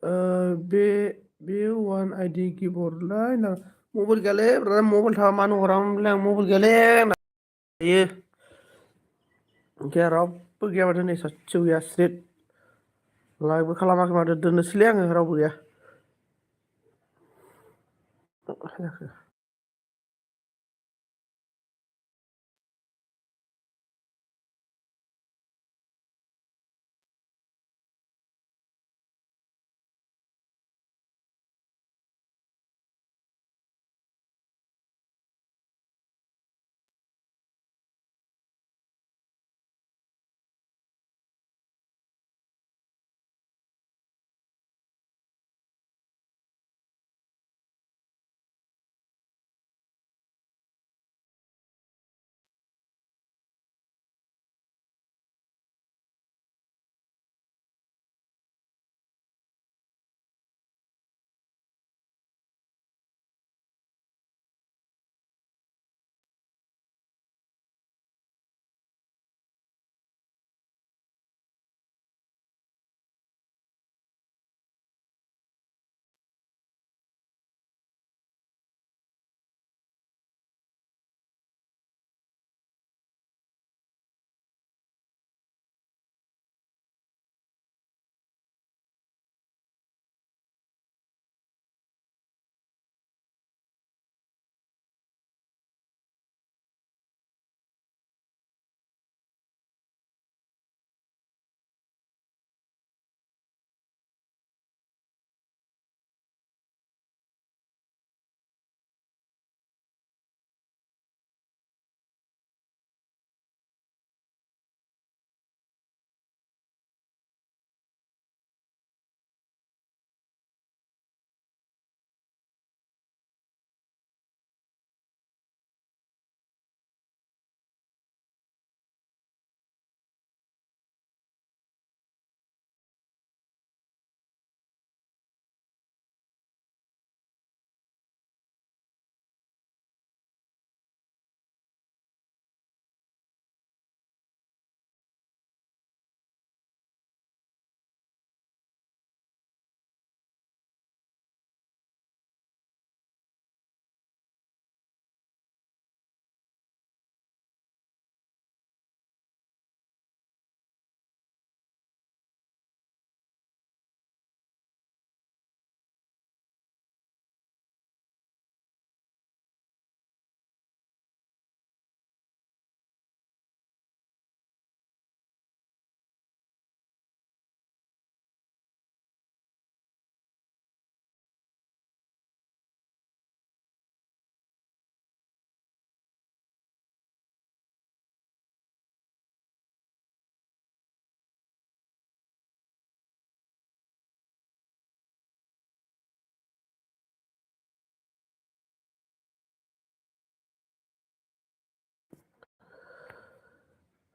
बे बे one ID कीबोर्डलाय ना मबाइल गैयालै ब्रा मबाइल थाबा मानो हरामोनलाय आं मबाइल गैयालै आंना दायो गैया रावबो गैया माथो नै सासेबो गैया स्रिट लाइकबो खालामाखै माथो दोननोसैलै आङो रावबो गैया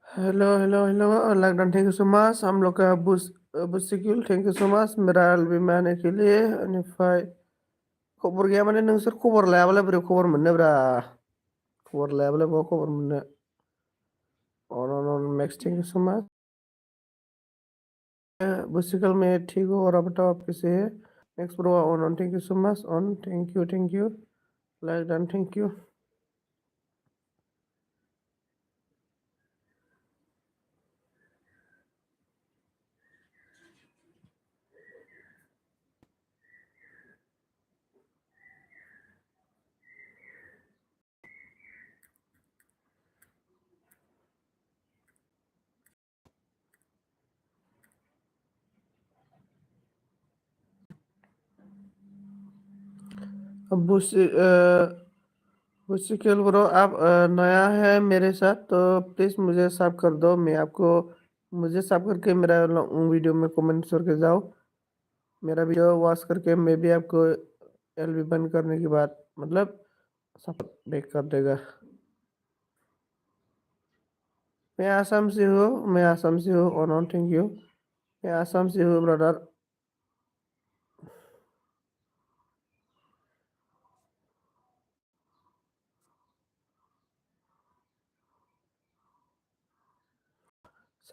hello hello hello lockdown thank you so much हम लोग का बुसिकिल थैंक यू सो मच मेरा एल्बम आने के लिए बेनिफ्राय खबर गैया माने नोंसोर खबर लायाबालाय बोरै खबर मोननो ब्रा खबर लायाबालाय बहा खबर मोननो अन मैक्स थैंक यू सो मच बुसिकल में ठीक हो और आप बताओ आप कैसे है next bro on thank you so much on thank you lockdown thank you अब मुश्किल ब्रो आप नया है मेरे साथ तो प्लीज़ मुझे सब कर दो मैं आपको मुझे सब करके मेरा वीडियो में कमेंट करके जाओ मेरा वीडियो वॉच करके मैं भी आपको एलबी बंद करने के बाद मतलब सब बैक कर देगा मैं आसाम से हूँ और नॉट थैंक यू मैं आसाम से हूँ ब्रदर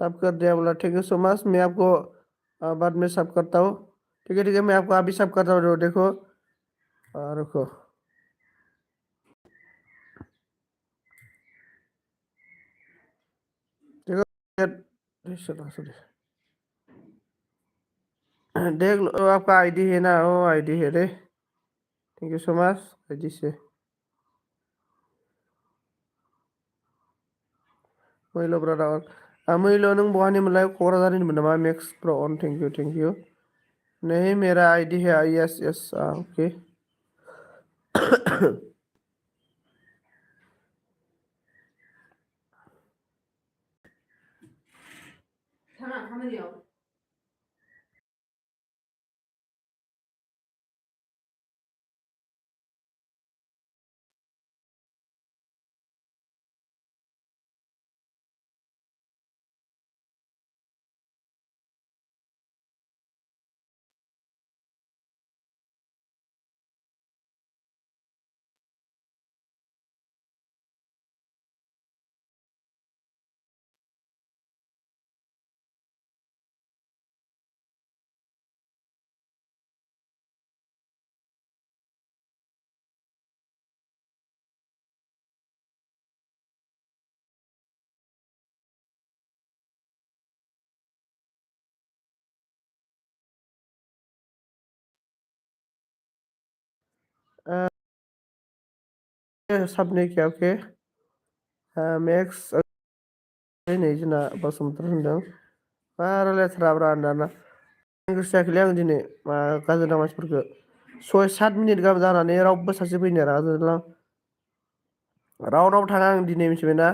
सब कर दिया बोला थैंक यू सो मच मैं आपको बाद में सब करता हूँ ठीक है मैं आपको अभी सब करता हूँ देखो। रुको। देखो सॉरी। देख लो आपका आईडी है ना, वो आईडी है रे। Thank you so much ID से। मैल' ब्रादार मैल' नों बहानि मोनलाय क'क्राझारनिमोन नामा मेक्स प्र अन थेंक यू। नहीं मेरा आईडी है यस यस ओके। सबने क्या ओके मेक्स नै जोंना बसुमतारी होनदों मा रायलायथाराब्रा दाना गोसो जायाखैलै आं दिनै मा गाज्रि दा मानसिफोरखौ 6-7 मिनिट गाहाम जानानै रावबो सासे फैनो रागा जोंदों आं। रावनावबो थाङा आं दिनै मिथिबायना।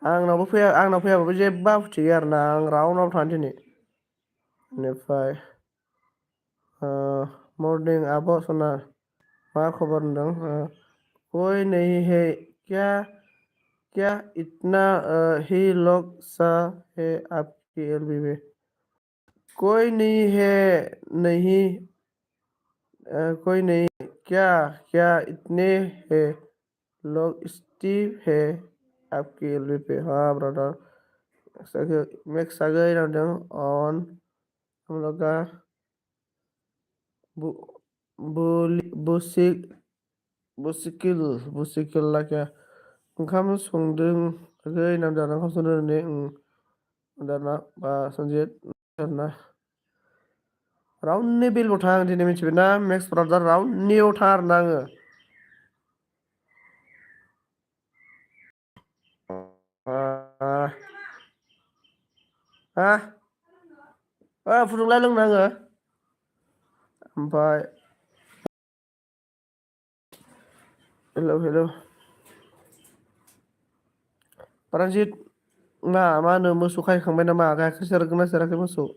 आंनाव फैयाबाबो जेबो आपत्ति गैया आरोना आं रावनावबो थाङा दिनै। बेनिफ्राय मर्निं आब' सना मा खबर होनदों कोई नहीं है क्या क्या इतना ही लोग सा है आपकी एलबी में कोई नहीं है नहीं कोई नहीं क्या क्या इतने है लोग स्टीव है आपकी एलबी पे हाँ ब्रदर मेक्स आ गई ऑन हम लोग का बु, बुसिक बुसिकिल बुसिकिल क्या ओंखाम संदों नामजादा ओंखाम संदों ने दाना बा सन्जित दाना रावनि बेलबो थाङा आं दिनै मिथिबायना मेक्स ब्रादार रावनियाव थाङा आरोना आङो। फुदुंला लोंनो आङो ओमफ्राय हेलौ रन्जित मा होनो मोसौ खाहैखांबाय नामा गाइखेर सेरगोना सेराखै मोसौ?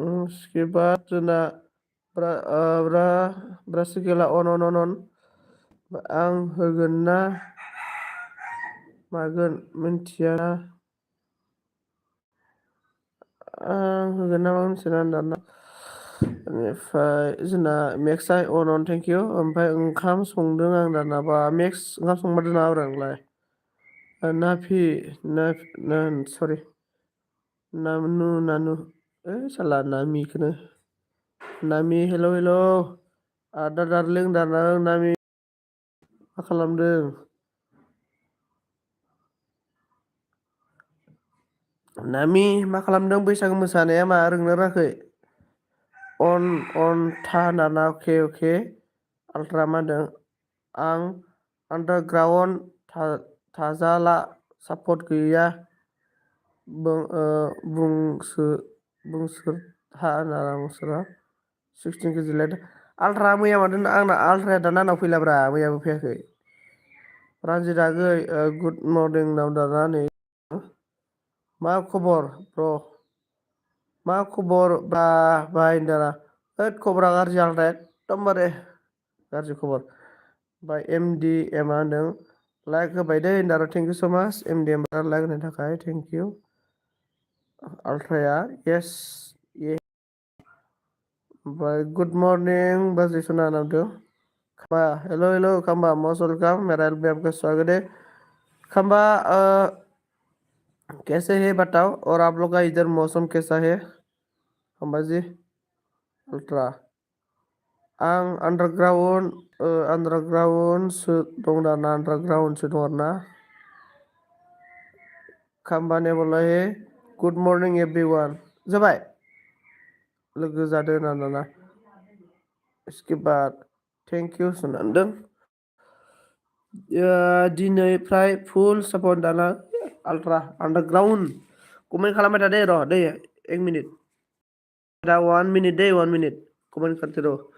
उसके बाद जोंना ब्रासिकेला अन आं होगोन ना मागोन मिन्थिया आं होगोन ना मागोन मिथिया दाना। बेनिफ्राय जोंना मेक्सआ अन थेंक इउ ओमफ्राय ओंखाम संदों आं दाना बा मेक्स ओंखाम संबा दोनाब्रा नोंलाय नाफि सरि नानु साला नामिखौनो नामि हेलौ आदा दारलिं दाना नामि मा खालामदों? नामि मा खालामदों बैसागु मोसानाया मा रोंनो रोङाखै? अन था नाना अके आल्ट्रा मा होनदों आं आन्दारग्राउन्ड थाजाला सापर्ट गैया बुंसो बुंसोर हा नारा मुसुरा 16 केजि लाइट आल्ट्रा मैया माथो आंना आल्ट्राया दाना आंनाव फैलाब्रा मैयाबो फैयाखै रानजित आगै गुड मर्निं नाव दाना नै मा खबर ब्र मा खबर बा बाय दाना होद खबरा गाज्रि आंना एकदमबारे गाज्रि खबर बाय एमडि एमा होनदों लाइक होबाय दे होनदों थेंक इउ स' माच एमडि एम लाइक होनो थाखाय थेंक इउ आल्ट्राया येस ये ओमफ्राय गुड मर्निं बाजै सना नामदों खम्बा हेलो हेलो खम्बा मोस्ट वेलकम मेरा एल बी आपका स्वागत है खम्बा कैसे है बताओ और आप लोग का इधर मौसम कैसा है खम्बा जी अल्ट्रा आं आन्डारग्राउन्डसो दं दाना आन्डारग्राउन्डसो दं आरोना खाम्बाने बोलाय गुड मर्निं एभरिवान जाबाय लोगो जादों ना इसके बाद थेंक इउ सुनांदों दिनै फ्राय फुल सापर्ट दाना आल्ट्रा आन्डारग्राउन्ड कमेन्ट खालामबाय थादे र' दै 1 मिनिट दा 1 मिनिट दै 1 मिनिट कमेन्ट करते रहो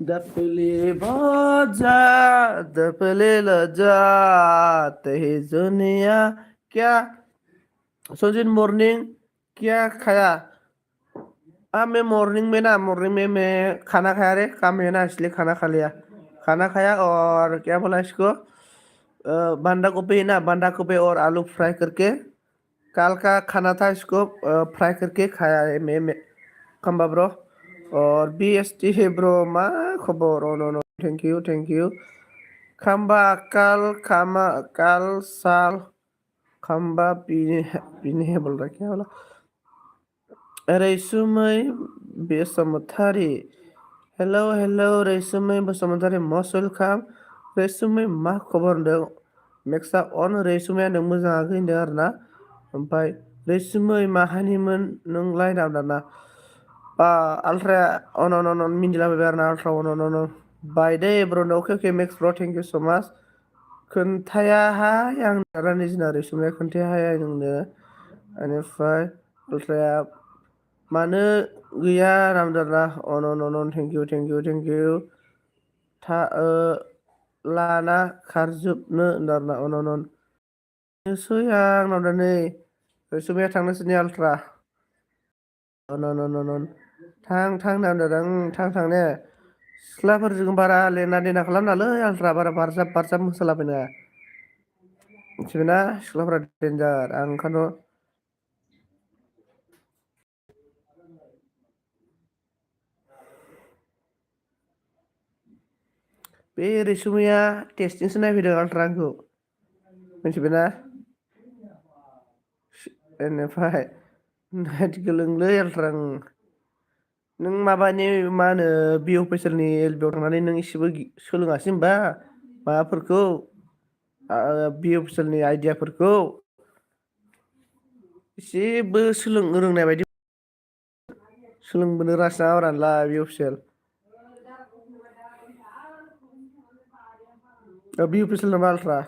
दपले बाजा दपले लजा तहे दुनिया क्या संजीत मॉर्निंग क्या खाया मैं मॉर्निंग में मैं खाना खाया रे काम है ना इसलिए खाना खाया और क्या बोला इसको बंदा गोभी है ना बंदा गोभी और आलू फ्राई करके कल का खाना था इसको फ्राई करके खाया है मैं खम्बा ब्रो और बी एस टी है ब्रो मा खबर नो नो थैंक यू खम्बा कल साल खम्बा पीने है बोल रहा क्या बोला रैसुमै बसुमतारी हेलो हेलो रैसुमै बसुमतारी मस्ट वेलकाम रैसुमै मा खबर होनदों मेक्सा अन रैसुमै नों मोजाङाखै होनदों आरो ना ओमफ्राय रैसुमै माहानिमोन नोंलाय दाना अल्ट्रा अन मिन्थिलाबायबाय आरो ना अल्ट्रा अन बाय दे ब्र अके मेक्स ब्र थेंक इउ स' माच खोन्थायाहाय आं रानि जिना रैसुमै खोन्थायाहाय नोंनो बेनिफ्राय अल्ट्राया मानो गैया रामदारना अन थेंक इउ था लाना खारजोबनो दारना अन नोसै आंनाव दा नै रैसुमैया थांनोसै आल्ट्रा अन थां थांने सिख्लाफोरजों बारा लेना देना खालामनालै आल्ट्रा बारा बारजाब मोसालाबायनाङा मिथिबायना सिख्लाफोरा देन्जार आं ओंखायनोथ' बे रैसुमैया टेस्टजोंसो नायफैदों आल्ट्रा आंखौ मिथिबायना बेनिफ्राय नाइट गोलोंलै आल्ट्रा नों माबानि मा होनो बि अफिसियेलनि एल बि आव थांनानै नों एसेबो सोलोङासै होमबा माबाफोरखौ बि अफिसियेलनि आइदियाफोरखौ एसेबो सोलों रोंनाय बायदि सोलोंबोनो रासो नाङाब्रा बि अफिसियेल बि अफिसियेल नामा आल्ट्रा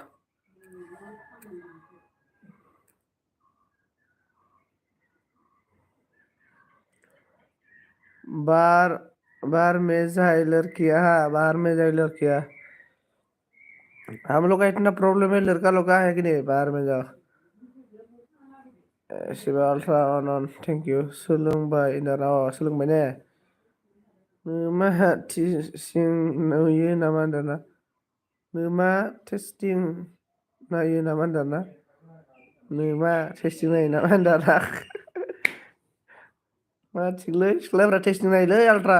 बाहर बाहर में जाए लड़कियां बाहर में जाए लड़कियां हम लोग का इतना प्रॉब्लम है लड़का लोग का है कि नहीं बाहर में जाओ शिवा अल्ट्रा अन थेंक यू सोलोंबाय दाना सोलोंबाय ने मा टिचिं नुयो नामा दाना मा टेस्टिं नायो नामा दाना मा टेस्टिं नायो नामा दाना मा थिगलै सिख्लाफोरा टेस्टिं नायोलै आल्ट्रा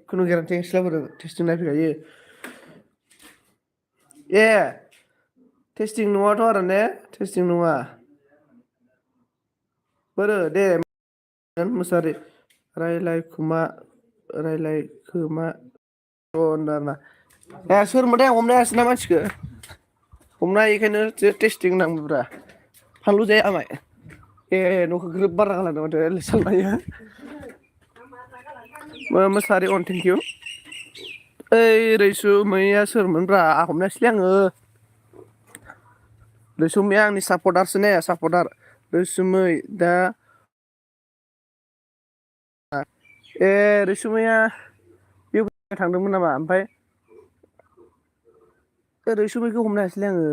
खुनु गेरेन्थि सिख्लाफोर टेस्टिं नायफैखायो ए टेस्टिं नङाथ' आरो ने टेस्टिं नङा बोरो दे मोसारि रायलायखोमा होनदाना ए सोरमोनथाय आं हमनो हायासै ना मानसिखौ हमनो हायिखायनो टेस्टिं नांगौब्रा फानलु जाया आमाय ए न'खौ ग्रोब बारा गालांदों माथो सालमाया मोसाहारि अन थेंक इउ ओइ रैसुमैया सोरमोनब्रा हमनो हायासैलै आङो रैसुमैया आंनि सापर्टारसो ने सापर्टार रैसुमै दा ए रैसुमैया बेयाव थांदोंमोन नामा ओमफ्राय रैसुमैखौ हमनो हायासैलै आङो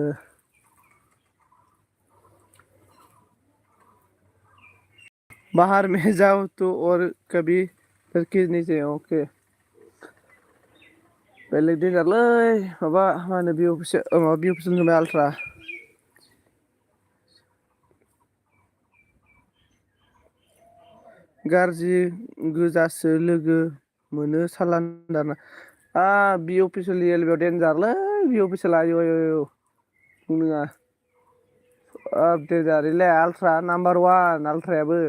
बाहर में जाओ तो और कभी लड़की नहीं चाहिए ओके बेलेग देनजारलै माबा मा होनो बि अफिसियेल माबा बि अफिसियेल होनबाय आल्ट्रा गाज्रि गोजासो लोगो मोनो सालान दाना बि अफिसियेल एलबियाव देनजारलै बि अफिसियेल आयु आयु आयु बुंनोङा देनजारलै आल्ट्रा नाम्बार वान आल्ट्रायाबो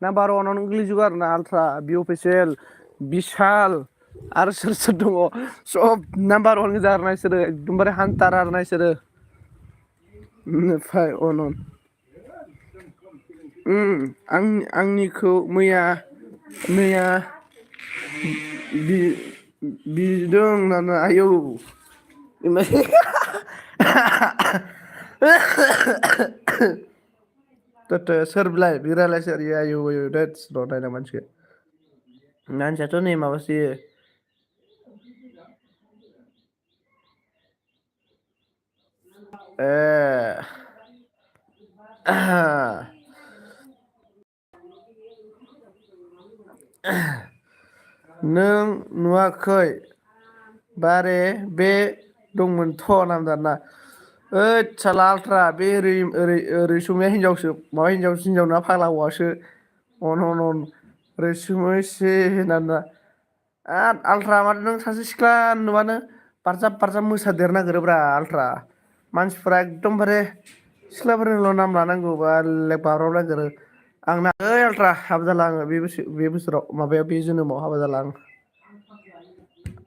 नाम्बार वानावनो गोग्लैजोबो आरो ना आल्ट्रा बि अफिसियेल बिसाल आरो सोर सोर दङ सब नाम्बार वान गोजा आरो ना इसोरो एकदमबारे हान्टार आरो ना इसोरो अन आंनिखौ मैया मैया बिदों नामा आयौ सोर बिलाय बिरालाय सोर आयौ आयौ देट नायना मानसिखौ मानसियाथ' नै माबासो ए नों नुवाखै बारे बे दंमोनथ' नामजादा ओइद साला आल्ट्रा बे रैसुमैया हिनजावसो माबा हिनजाव ना फाग्ला हौवासो अन रैसुमै से होनना आल्ट्रा माथो नों सासे सिख्ला नुबानो बारजाब बारजाब मोसादेर नागिरोब्रा आल्ट्रा मानसिफ्रा एकदमबारे सिख्लाफोरनिल' नाम लानांगौ बाब्राब नागिरो आंना ओइ आल्ट्रा हाबा जाला आङो बे बोसोराव माबायाव बे जोनोमाव हाबा जाला आं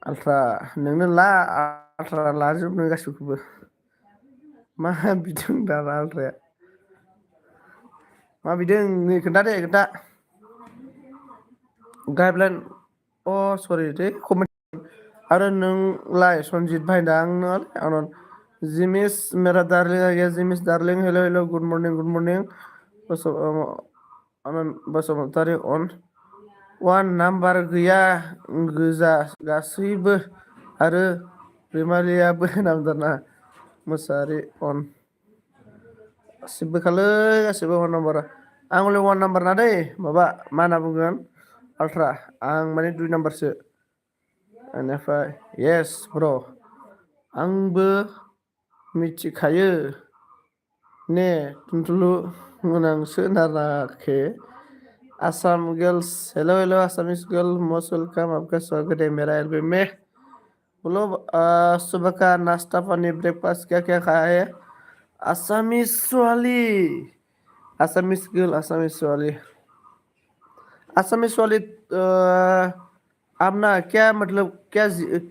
आल्ट्रा नोंनो ला आल्ट्रा लाजोबनो गासिबखौबो मा बिदों दाना आल्ट्राया मा बिदों नै खोन्था दे खोन्था गाइडलाइन सरि दे कमेन्ट आरो नोंलाय सनजित भाइना आंनो जिमिस मेरा डार्लिं आ गया जिमिस darling hello hello good morning Basumatary अन वान नाम्बार गैया गोजा गासैबो आरो रैमालियाबो नामजादा मोसाहारि अन गासिबो खालै गासिबो वान नाम्बार आं हले वान नाम्बार ना दै माबा मा होनना बुंगोन आल्ट्रा आं माने 2 नाम्बारसो बेनिफ्राय येस ब्र' आंबो मिथिखायो ने टुनटुलु गोनांसो नाराखै Assam girls hello hello Assamese girl most welcome आपका स्वागत है मेरा एल्बम में बोलो सुबह का नाश्ता पानी ब्रेकफास्ट क्या क्या खाया है आसामिस वाली आसामिस गर्ल आसामिस वाली असमिस वाले आप ना क्या मतलब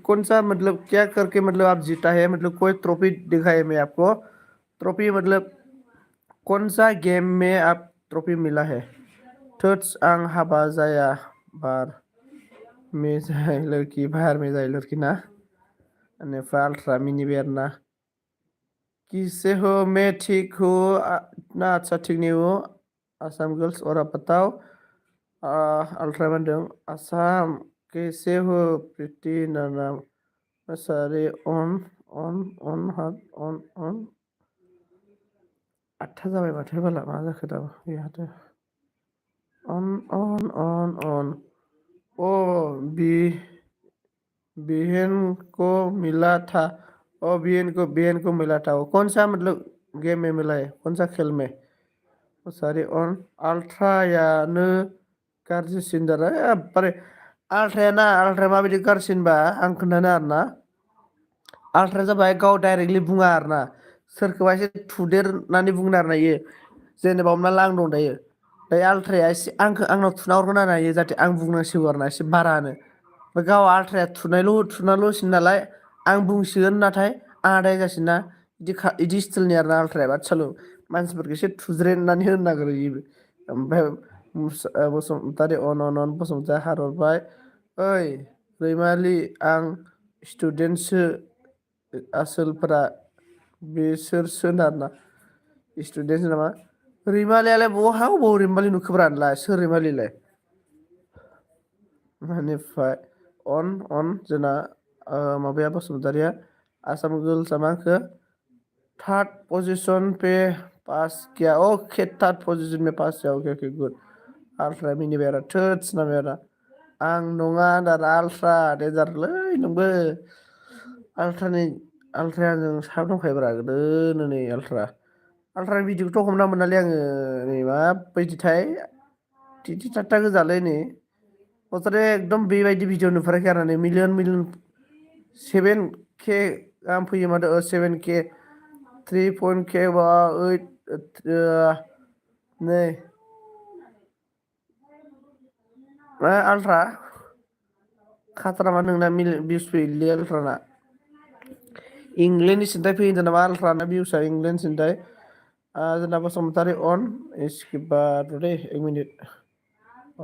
कौन सा मतलब क्या करके मतलब आप जीता है मतलब कोई ट्रॉफी दिखाए मैं आपको ट्रॉफी मतलब कौन सा गेम में आप ट्रॉफी मिला है थर्ड्स आं हाबा जाया बार में जाए लड़की बाहर में जाए लड़की ना बेनिफ्राय अल्ट्रा मिनि बेर ना किसे हो मैं ठीक हूँ ना अच्छा ठीक नहीं हूँ आसाम गर्ल्स और आप बताओ अल्ट्रा बनदों आसाम कैसे हो प्रीति नाना सारे अन हाथ अन आठथा जाबाय माथो बाला मा जाखो दाबो बेहाथो अन ओ बी बहन को मिला था ओ बहन को मिला था वो कौन सा मतलब गेम में मिला है कौन सा खेल में वो सारे अन अल्ट्रायानो गाज्रिसिन जाबाय बारे आल्ट्राया माबायदि गाज्रिसिनबा आं खोन्थानो आरोना आल्ट्राया जाबाय गाव डाइरेक्टलि बुङा आरोना सोरखौबा एसे थुदेरनानै बुंनो आरोना इयो जेनेबा हमना ला आं दं दायो दायो आल्ट्राया एसे आंनाव थुना हरगोन आरोना इयो जाहाथे आं बुंनांसिगौ आरोना एसे बारानो ओमफ्राय गाव आल्ट्राया थुनाल' होसिगोन नालाय आं बुंसिगोन नाथाय आंहा दाय जासिगोन ना इदि स्टिलनि आरोना आल्ट्राया बादसालु मानसिफोरखौ एसे थुज्रेननानै होनो नागिरो इयो ओमफ्राय बसुमतारी अन बसुमतारी हारहरबाय ओइ रैमालि आं स्टुडेन्टसो आसोलफोरा बिसोरसो आरोना स्टुडेन्ट नामा रैमालियालाय बबाव रैमालि नुखोब्रा नोंलाय सोर रैमालिलाय बेनिफ्राय अन जोंना माबाया बसुमतारिया आसाम गर्ल्सआ मा होनखो थर्ड पोजीशन पे पास किया ओके थर्ड पोजीशन में पास किया ओके ओके गुड आल्ट्रा मिनिबाय आरो थोदस नांबाय आरो आं नङा दादा आल्ट्रा देन्जारलै नोंबो आल्ट्राजों साब दंखायोब्रा गोदोनो नै आल्ट्रानि भिडिअखौथ' हमना मोनालै आङो नै माबायदिथाय टिटि टाटा गोजालै नै हथारे एकदम बेबायदि भिडिअ नुफेराखै आरो नै मिलियन 7K गाहाम फैयो माथो 7K 3.K बा 8 नै आल्ट्रा खाथारामा नोंना भिउस फैयोलै आल्ट्राना इंलेन्डनि सिन्थाय फैयो नामा आल्ट्राना भिउसआ इंलेन्ड सिन्थाय जोंना बसुमतारी अन स्किपार दे 1 मिनिट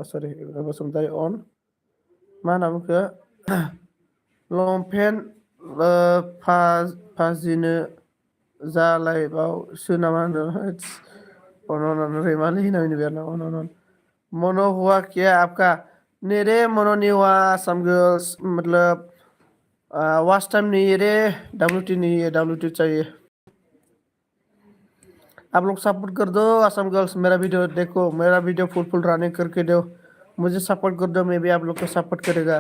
सरि बसुमतारी अन मा होनना बुंखो लंपेन्ट फाजिनो जालायबावसो नामा होनो रैमालि होना मनो हुआ क्या आपका मेरे मनो नहीं हुआ आसाम गर्ल्स मतलब वास्ट टाइम नहीं है रे WT नहीं है WT चाहिए आप लोग सपोर्ट कर दो आसाम गर्ल्स मेरा वीडियो फुल रनिंग करके दो मुझे सपोर्ट कर दो मैं भी आप लोग को सपोर्ट करेगा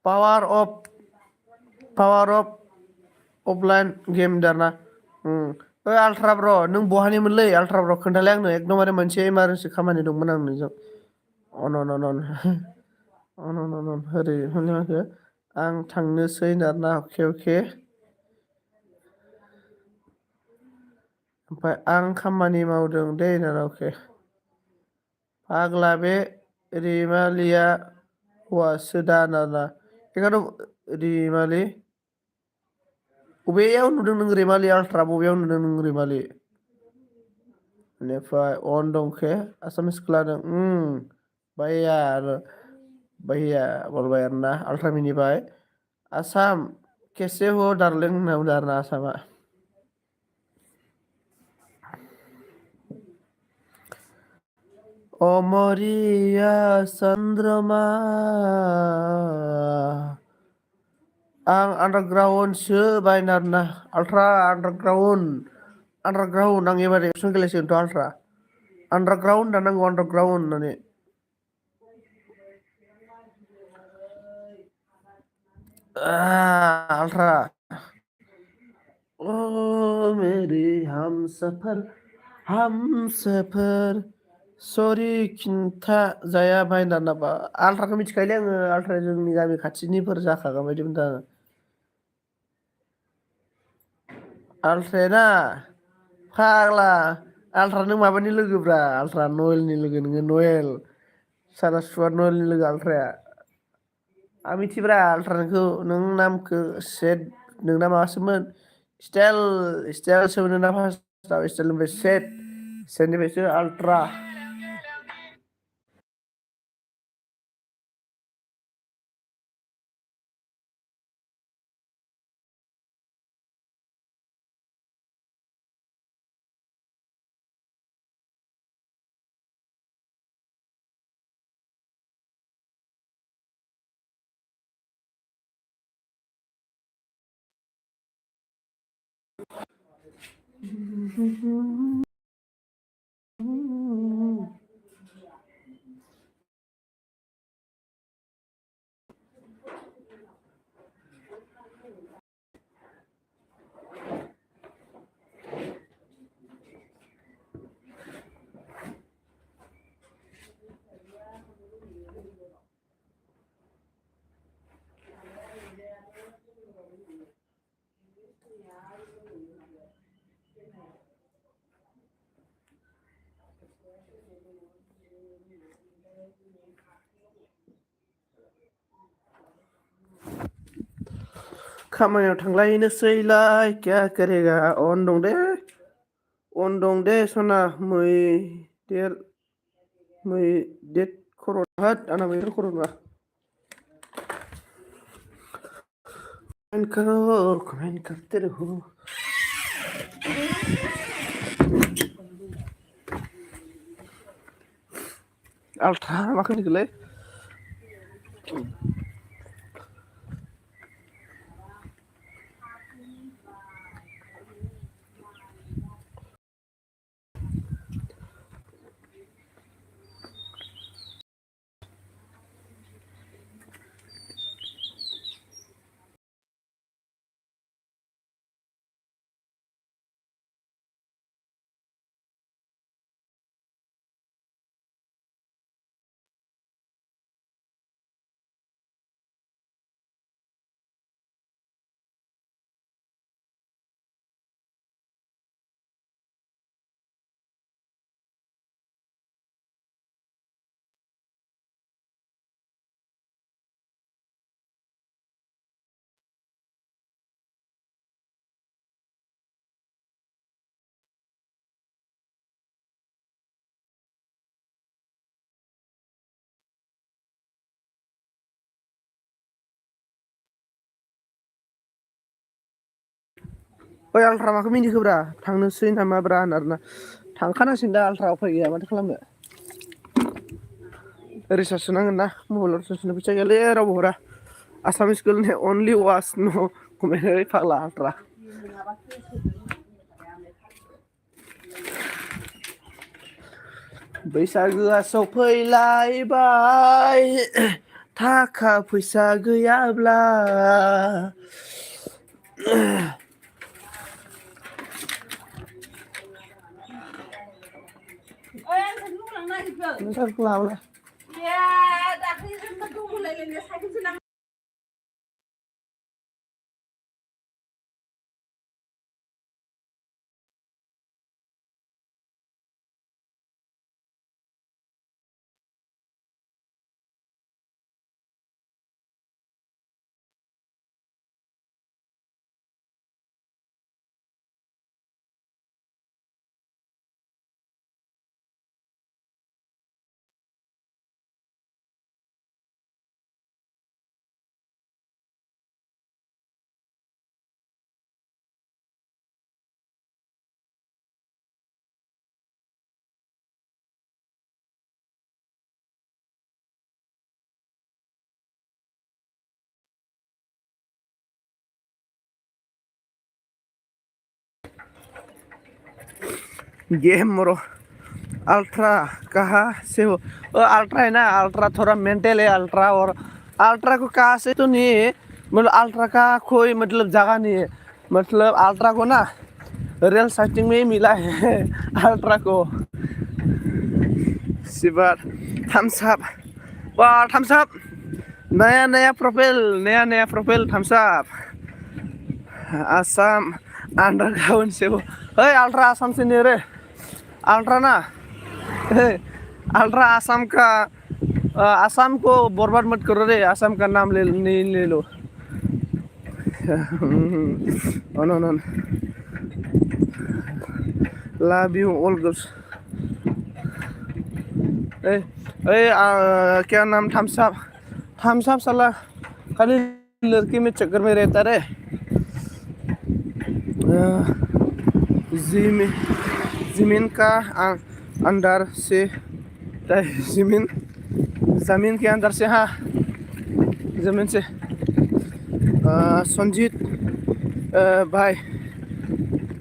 पावर ऑफ अफलाइन गेम दाना ओइ आल्ट्रा ब्र नों बहानिमोनलै आल्ट्रा ब्र खोन्थालाय आंनो एकदमबारे मोनसे इमारजेन्सि खामानि दंमोन आं नोंजों अन ओरै होनखो आं थांनोसै आरोना अके ओमफ्राय आं खामानि मावदों दे होनना अके फाग्ला बे रैमालिया हौवासो दा ना बेखायनोथ' रैमालि बबेयाव नुदों नों रैमालि आल्ट्रा बबेयाव नुदों नों रैमालि बेनिफ्राय अन दंखे आसामिस क्लादों भैया बोलबाय आरोना आल्ट्रा मिनिबाय आसाम कैसे हो डार्लिं होनना बुंदों आरोना आसामा अमरिया चन्द्रमा आं आन्डारग्राउन्डसो बायना आरोना आल्ट्रा आन्डारग्राउन्ड आं एबार एक्सन गेलेसिगोनथ' आल्ट्रा आन्डारग्राउन्ड दानांगौ आन्डारग्राउन्ड होननानै आल्ट्रा ओ मेरे हमसफर सरि खिन्था जाया बायना नामा आल्ट्राखौ मिथिखायोलै आङो आल्ट्रा जोंनि गामि खाथिनिफोर जाखागोन बायदि मोनदों आङो आल्ट्राया फाग्ला आल्ट्रा नों माबानि लोगोब्रा आल्ट्रा नयेलनि लोगो नोङो नयेल सारा सुवार नयेलनि लोगो आल्ट्राया आं मिथिब्रा आल्ट्रानिखौ नों नामखौ सेट नोंना माबासोमोन स्टाइल स्टाइलसोमोन नोंना फार्स्टआव स्टाइलनिफ्राय सेटनिफ्रायसो आल्ट्रा खामानियाव थांलायनोसैलाय क्या करेगा अन दं दे सना मैदेर खर' होद आंना मैदेर खर' नङा कमेन्ट करते रहो आल्ट्रा मा खोनाखोलै ओइ आल्ट्रा माखौ मिनिखोब्रा थांनोसै नामाब्रा होनना थांखानांसिगोन दा आल्ट्रा उफाय गैया माथो खालामनो रिसार्ज सोनांगोन ना मबाइलाव रिसार्ज सोनो फैसा गैयालै रावबो हरा आसामिस गर्ल अनलि वाच न कमेन्ट फाग्ला आल्ट्रा बैसागोआ सफैलायबाय थाखा फैसा गैयाब्ला नोंथांखौ लाबोला गेम मोरो अल्ट्रा कहाँ से हो अल्ट्रा है ना अल्ट्रा थोड़ा मेंटल है अल्ट्रा और अल्ट्रा को कहाँ से तो नहीं है मतलब अल्ट्रा का कोई मतलब जगह नहीं है मतलब अल्ट्रा को ना रियल साइटिंग में ही मिला है अल्ट्रा को सिबार थम्स अप वाह थम्स अप नया नया profile thumbs up Assam underground से वो अल्ट्रा आसाम से नहीं रे अल्ट्रा ना अल्ट्रा आसाम का आसाम को बर्बाद मत करो रे आसाम का नाम नहीं ले लो on love you all girls क्या नाम थम्स अप साला खाली लड़की में चक्कर में रहता रे जमीन का अंदर से जमीन के अंदर से हाँ जमीन से संजीत भाई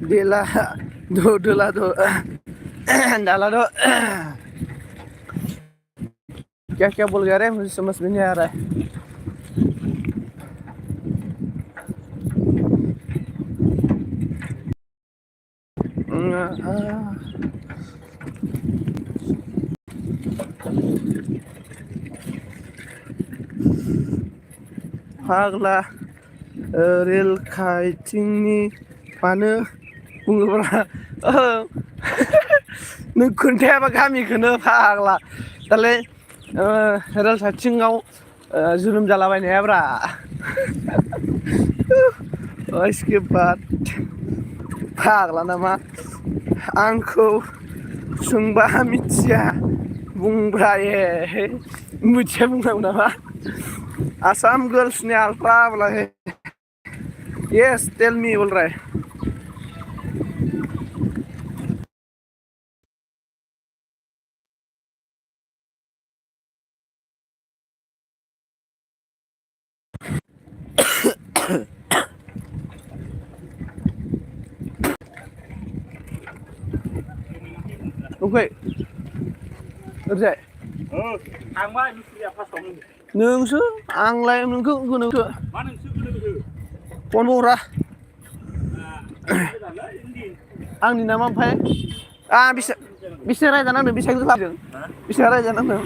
डेला दो डाला दो क्या क्या बोल गया रे मुझे समझ में नहीं आ रहा है फाग्ला रेल खाथिंनि मानो बुङोब्ला नों खोन्थायाबा गामिखौनो फाग्ला दालाय रेल खाथिङाव जोनोम जालाबायनायाब्रा इसके बाद फाग्ला नामा आंखौ सोंबा मिथिया बुंब्रा मिथिया बुंनांगौ नामा आसाम गर्ल्स ने अल्ट्रा बोला है यस टेल मी बोल रहा है ओके ओरजाय थांबाय मिस्ट्रिया फार्स्टआव नोंसो आंलाय नोंखौ गोनोखो मा नोंसो गोनोखो फन हरा आंनि नामा ओमफ्राय बेसे रायजानांदों बेसेबां लादों बेसेबां रायजानांदों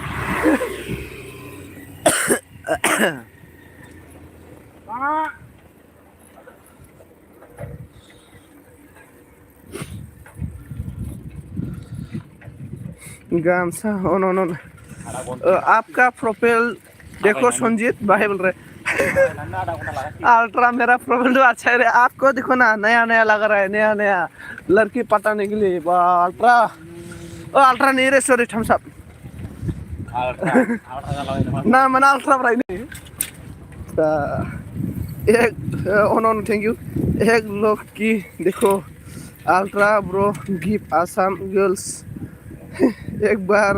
गामसा on आपका प्रोफाइल देखो संजीत भाई बोल रहे अल्ट्रा मेरा प्रोफाइल तो अच्छा है रे आपको देखो ना नया नया लग रहा है नया लड़की पटाने के लिए अल्ट्रा अल्ट्रा नहीं रे सॉरी थम्स अप ना मैंने अल्ट्रा भाई नहीं एक on थैंक यू एक लोग की देखो ultra bro give Assam girls एक बार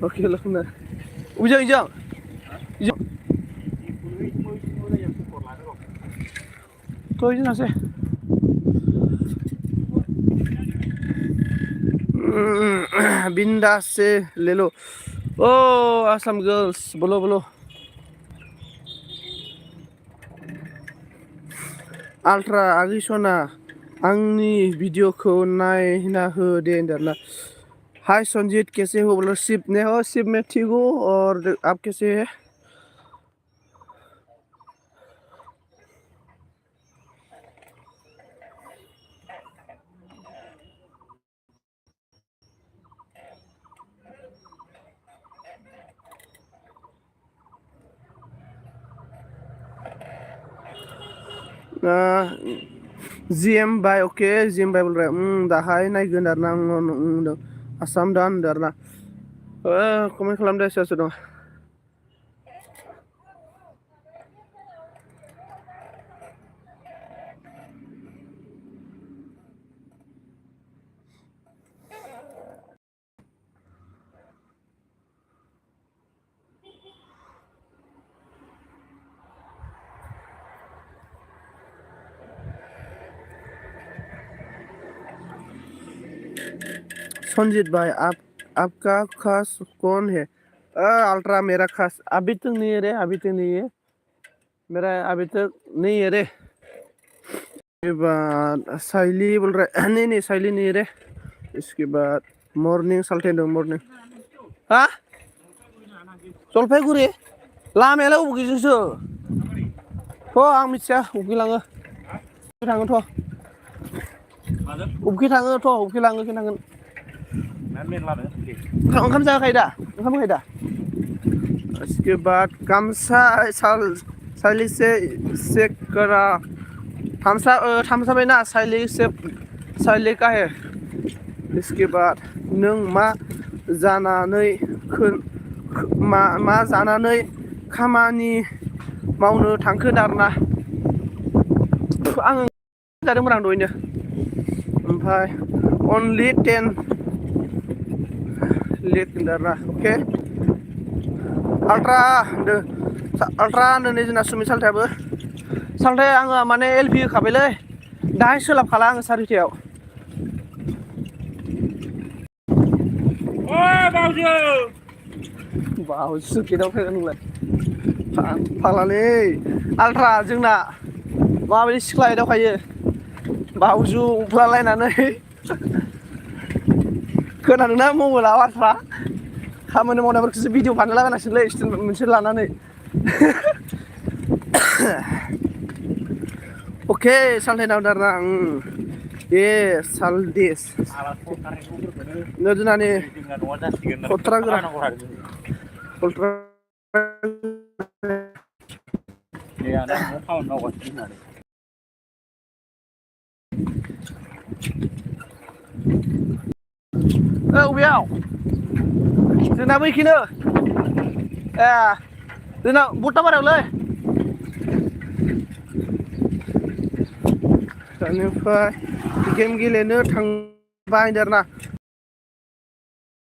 ओके लखना उजang कोई ना से बिंदास से ले लो ओ आसाम गर्ल्स बोलो अल्ट्रा आगि सना आंनि वीडियोखौ नायना हो दे होनदोंना हाय संजीत कैसे हो बोलो शिप ने हो शिप में ठीक हो और आप कैसे है जीएम भाई ओके जीएम भाई बोल रहा है दाहाय नायगोन आरोना आसाम दा होनदों आरोना कमेन्ट खालामदो सोर दं संजीत भाई आपका खास कौन है अल्ट्रा मेरा खास अभी तक नहीं है रे अभी तक नहीं है मेरा अभी तक नहीं है रे इसके बाद साइली बोल रहा है नहीं साइली नहीं है रे इसके बाद मॉर्निंग साल्टेन दो मॉर्निंग हाँ जलफाइगुरि लामायालाय अबेजोंसो थ' आं मिथिया अबेखै लाङो थांगोन थ' उबखि थाङोथ' उबखि लाङो खिन्थागोन ओंखाम जाखायो दा ओंखाम होखायो दा इसके बाद गामसा साइली से चेक करा थामसा बायना साइली का है इसके बाद नों मा जानानै मा जानानै खामानि मावनो थांखो दारना आं जादोंमोन आं दहायनो ओमफ्राय only 10 लेट दारना अके आल्ट्रा होनदों जोंना सुमि सालथायाबो सालथाया आङो माने एलपि होखाबायलै दाहाय सोलाबखाला आङो सारिथायाव बावजो गेटआव फैगोन नोंलाय फाग्लालै आल्ट्रा जोंना माबायदि सिख्ला एदावखायो बावजु उफ्लालायनानै खोनादोंना मबाइलाव आल्ट्रा खामानि मावनायफोरखौसो भिडिअ बानायलाबायनांसिगोनलै स्टेन्ड मोनसे लानानै अके सालथाय दारना ये सालदेस जोंनानि खथ्रा गोरा अबेयाव जोंना बैखिनो ए जोंना बट्टाबारियावलै बेनिफ्राय गेम गेलेनो थांबाय दारना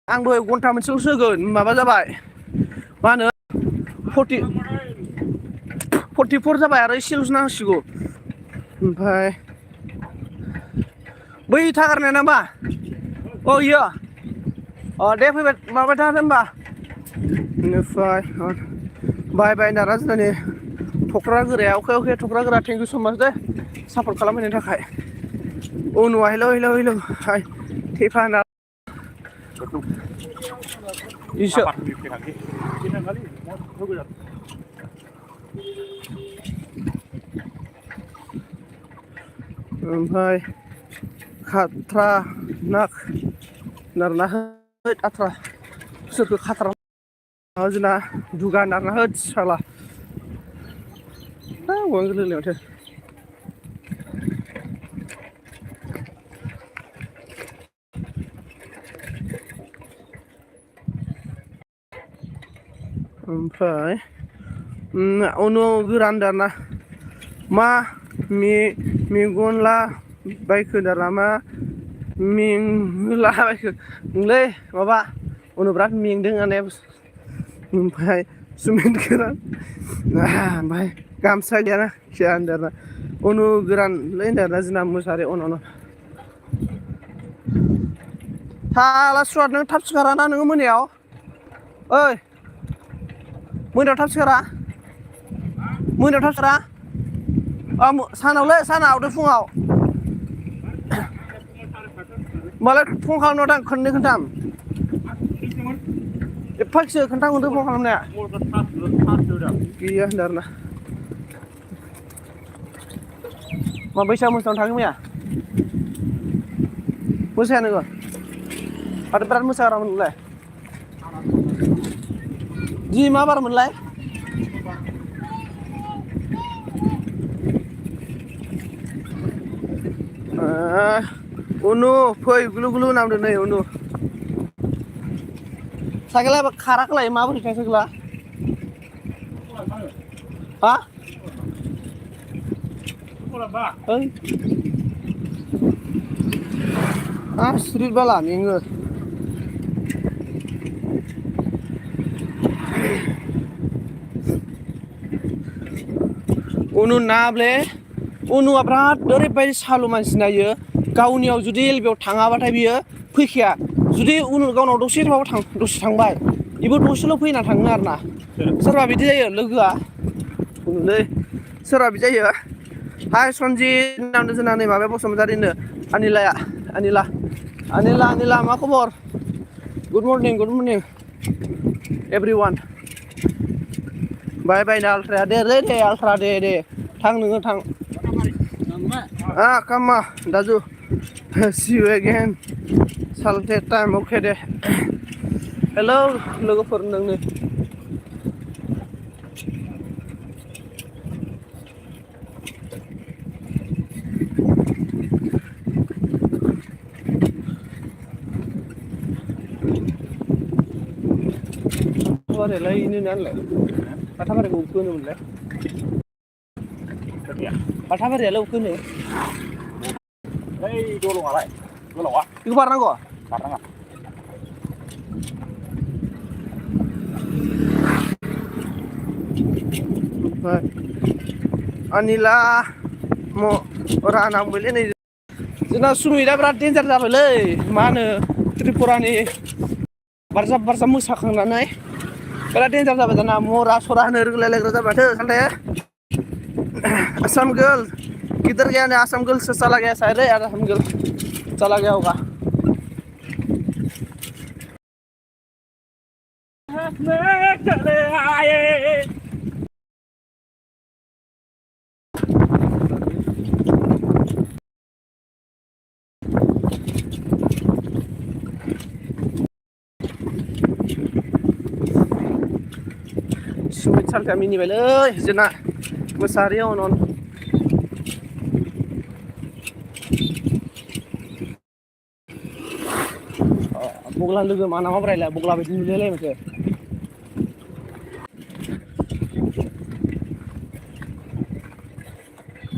आं दहाय घन्टा मोनसेल'सो होगोन माबा जाबाय मा होनो 44 जाबाय आरो एसेल'सो नांसिगौ ओमफ्राय बै थागारनाया नामा अ इयो अ दे फैबाय माबाय था होनबा बेनिफ्राय बाय दाना जोंनि थख्रा गोराया अके थख्रा गोरा थेंक इउ स माच दे सापर्ट खालामनायनि थाखाय उनुआ हेल' हाय थेफा इसो ओमफ्राय खाथ्रा नाक नारना होद आथ्रा सोरखौ खाथ्रा जोंना दुगा नारना होद साला गन गोरलै माथो ओमफ्राय उनु गोरान दारना मा मेगनला बायखो दारना मा मेंला बायखो नोंलै माबा उनु बिराद मेंदों माने ओमफ्राय सुमित गोरान ओमफ्राय गामसा गैयाना खिया होनदारना उनु गोरानलै होनदारना जोंना मोसारि अन हाला सुवाद नों थाब सिखाराना नोङो मोनायाव ओइ मोनायाव थाब सिखारा सानावलै सानाव दे फुङाव होमबालाय फन खालामनो दां खननै खनथाम एफाखिसो खोन्थाहरदो फन खालामनाया गैया होनदों आरोना मा बैसागु मोसानो थाङो मैया मोसाया नोङो आरो बिराद मोसाग्रामोन नोंलाय दि मा बार मोनलाय उनु फै गुलु गुलु नामदो नै उनु साइकेला खाराखैलाय माबोरै साइकेला हा ओइ स्ट्रिट बाला मेङो उनु नाब्ले उनुआ बिराद ओरैबायदि सालु मानसि नायो गावनियाव जुदि एलबियाव थाङाबाथाय बियो फैखाया जुदि उनु गावनाव दसे थांबाय बेबो दसेल' फैना थाङो आरोना सोरबा बिदि जायो लोगोआ उनुलै सोरबा बिदि जायो हाय सनजित नामदो जोंना नै माबाया बसुमतारिनो आनिला मा खबर गुड मर्निं एभ्रिवान बाय आल्ट्राया दे आल्ट्रा दे थां नोङो थां कामा दाजु See you again. Salte time okay deh. Hello लोगोफोर नोंनो बाथाबारियालाय इनो नालाय बाथाबारिखौ उखो होनोमोनलाय बाथाबारियालाय उखो होनो ओइ दलङालाय गोलावा बेखौ बारनांगौ बारनाङा अनिला रानांबोलै नै जोंना सुमितआ बिराद डेन्जार जाबायलै मा होनो त्रिपुरानि बारजाब मोसाखांनानै बिराद डेन्जार जाबाय दाना मरा सरा होनो रोंलायलायग्रा जाबाय माथो सालथे असम गर्ल किधर गया ने असम गर्ल से चला गया शायद यार असम गर्ल चला गया होगा सुमित सालथेया मिनिबायलै जोंना मोसाहारिया अन बगला लोगो मा नामा ब्रायलाय बगला बायदि नुलायलाय माथो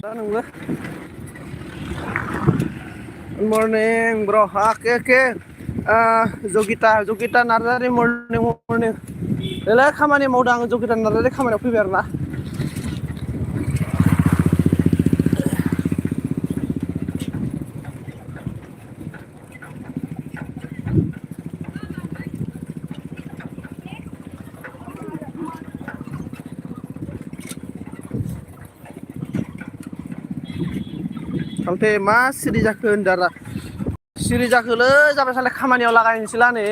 दा नोंबो गुड मर्निं ब्र के जगिता नार्जारि मर्निं देलाय खामानि मावदों आङो जगिता नार्जारि खामानियाव फैबाय आरो ना सालथे मा सिरि जाखो होनदारा सिरि जाखोलै जाबाय साले खामानियाव लागायनोसैला नै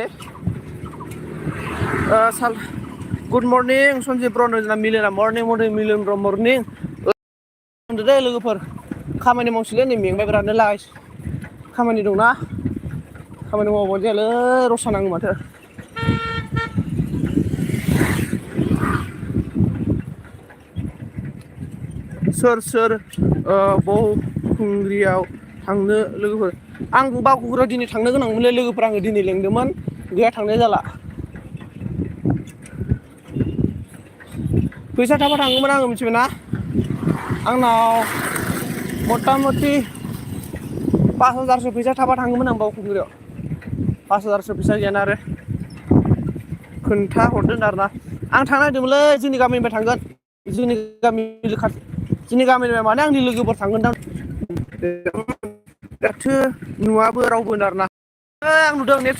साल गुड मर्निं सन्जित ब्र जोंना मिलिना मर्निं मिलिन ब्र मर्निं उन्दु दे लोगोफोर खामानि मावसैलै नै मेंबाय बिरादनो लागायसै खामानि दंना खामानि मावाबानो जायालै रसा नाङो माथो सोर बावखुंग्रियाव थांनो लोगोफोर आं बावखुंग्रियाव दिनै थांनो गोनांमोनलै लोगोफोर आङो दिनै लेंदोंमोन गैया थांनाय जाला फैसा थाबा थांगौमोन आङो मिथिबायना आंनाव मथा मथि 5,000सो फैसा थाबा थांगौमोन आं बावखुंग्रियाव 5,000सो फैसा गैयाना आरो खोन्था हरदों आरोना आं थांनो नागिरदोंमोनलै जोंनि गामिनिफ्राय थांगोन जोंनि गामिनिफ्राय माने आंनि लोगोफोर थांगोनदां दाथो नुवाबो रावबो आरोना आं नुदों नेक्स्ट